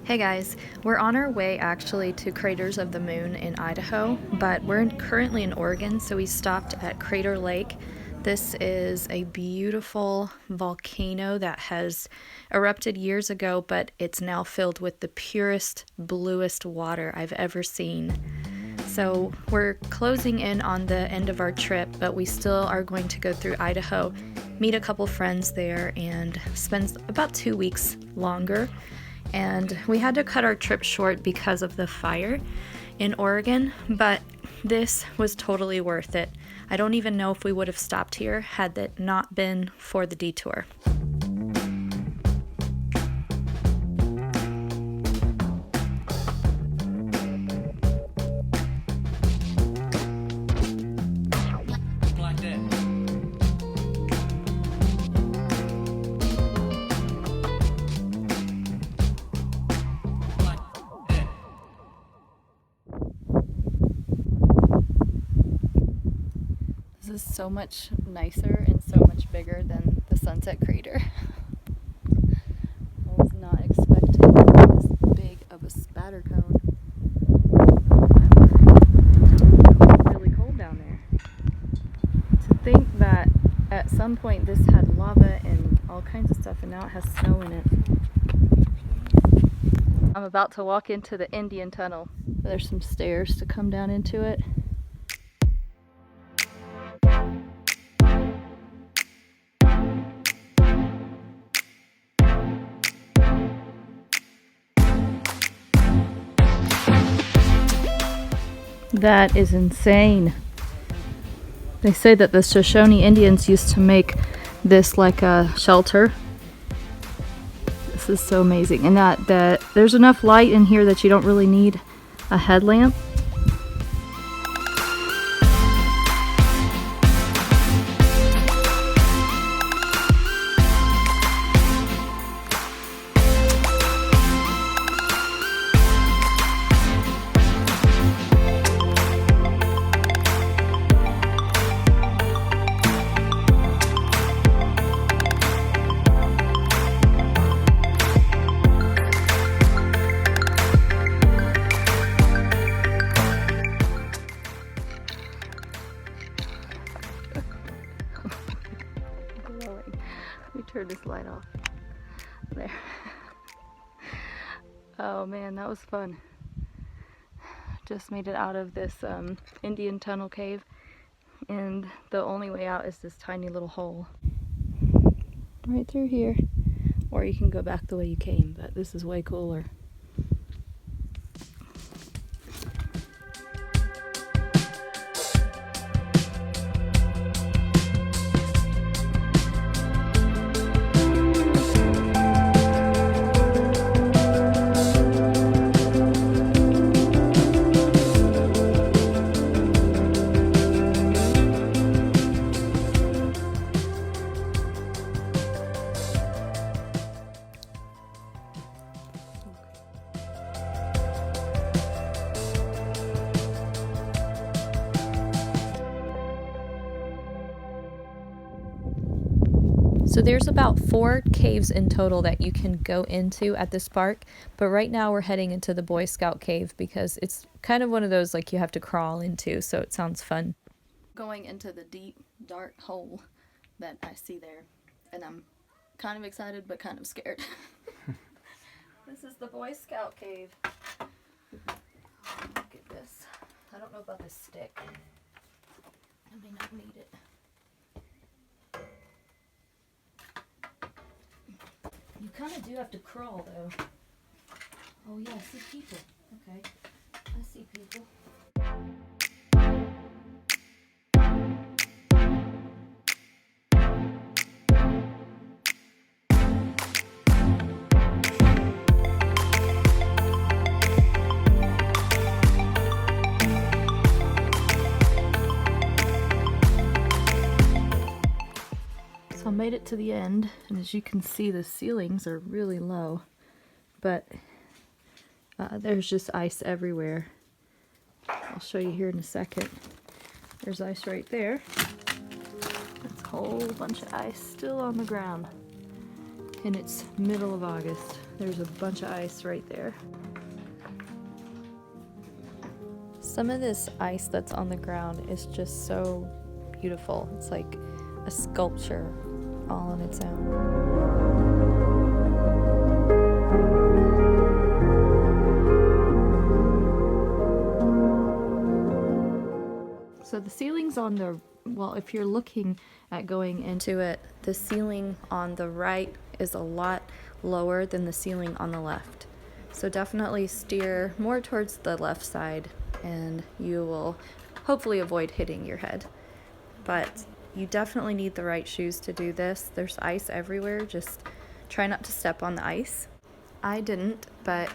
Hey guys, we're on our way actually to Craters of the Moon in Idaho, but we're currently in Oregon, so we stopped at Crater Lake. This is a beautiful volcano that has erupted years ago, but it's now filled with the purest, bluest water I've ever seen. So we're closing in on the end of our trip, but we still are going to go through Idaho, meet a couple friends there, and spend about 2 weeks longer. And we had to cut our trip short because of the fire in Oregon, but this was totally worth it. I don't even know if we would have stopped here had it not been for the detour. This is so much nicer and so much bigger than the Sunset Crater. I was not expecting this big of a spatter cone. It's really cold down there. To think that at some point this had lava and all kinds of stuff, and now it has snow in it. I'm about to walk into the Indian Tunnel. There's some stairs to come down into it. That is insane. They say that the Shoshone Indians used to make this like a shelter. This is so amazing. And that there's enough light in here that you don't really need a headlamp. Let me turn this light off. There. Oh man, that was fun. Just made it out of this Indian tunnel cave, and the only way out is this tiny little hole right through here. Or you can go back the way you came, but this is way cooler. So there's about 4 caves in total that you can go into at this park, but right now we're heading into the Boy Scout cave because it's kind of one of those like you have to crawl into, so it sounds fun. Going into the deep, dark hole that I see there, and I'm kind of excited but kind of scared. This is the Boy Scout cave. Oh, look at this. I don't know about this stick. I may not need it. You kind of do have to crawl, though. Oh yeah, I see people. Okay, I see people. So I made it to the end, and as you can see, the ceilings are really low, but there's just ice everywhere. I'll show you here in a second. There's ice right there. whole bunch of ice still on the ground, and it's middle of August. There's a bunch of ice right there. Some of this ice that's on the ground is just so beautiful. It's like a sculpture all on its own. So the ceiling's on the, well, if you're looking at going into it, the ceiling on the right is a lot lower than the ceiling on the left. So definitely steer more towards the left side and you will hopefully avoid hitting your head. But you definitely need the right shoes to do this. There's ice everywhere, just try not to step on the ice. I didn't, but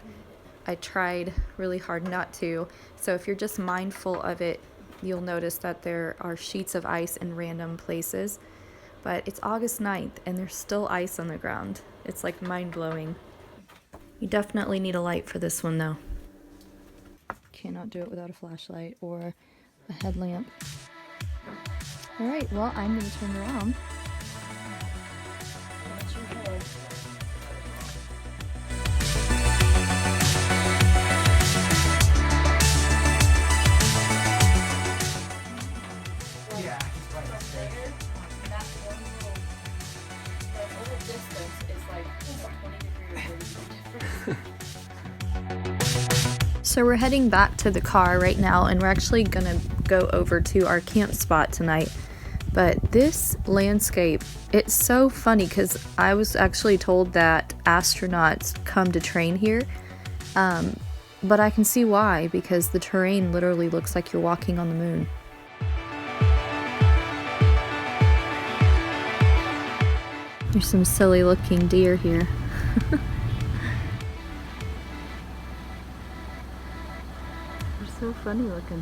I tried really hard not to. So if you're just mindful of it, you'll notice that there are sheets of ice in random places. But it's August 9th and there's still ice on the ground. It's like mind-blowing. You definitely need a light for this one though. Cannot do it without a flashlight or a headlamp. Alright, well, I'm going to turn around. So we're heading back to the car right now and we're actually gonna go over to our camp spot tonight. But this landscape, it's so funny because I was actually told that astronauts come to train here. But I can see why, because the terrain literally looks like you're walking on the moon. There's some silly looking deer here. So funny looking.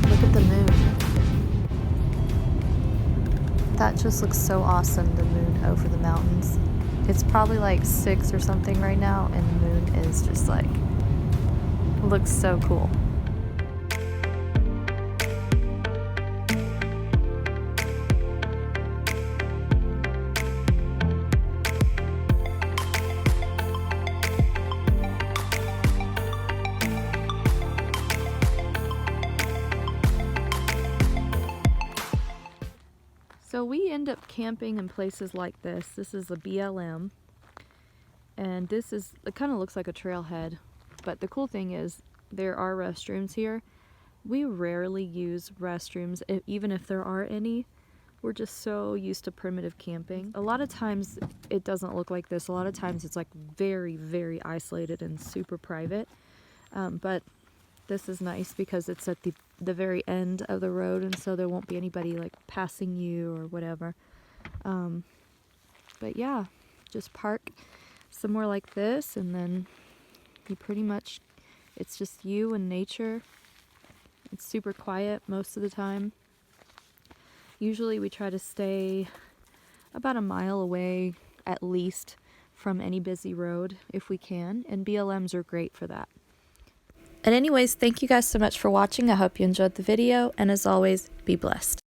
Look at the moon. That just looks so awesome, the moon over the mountains. It's probably like 6 or something right now, and the moon is just like, looks so cool. So we end up camping in places like this. This is a BLM, and this is, it kind of looks like a trailhead, but the cool thing is there are restrooms here. We rarely use restrooms, even if there are any. We're just so used to primitive camping. A lot of times it doesn't look like this. A lot of times it's like very, very isolated and super private. But this is nice because it's at the very end of the road, and so there won't be anybody like passing you or whatever. But yeah, just park somewhere like this, and then you pretty much, it's just you and nature. It's super quiet most of the time. Usually we try to stay about a mile away at least from any busy road if we can, and BLMs are great for that. And anyways, thank you guys so much for watching. I hope you enjoyed the video, and as always, be blessed.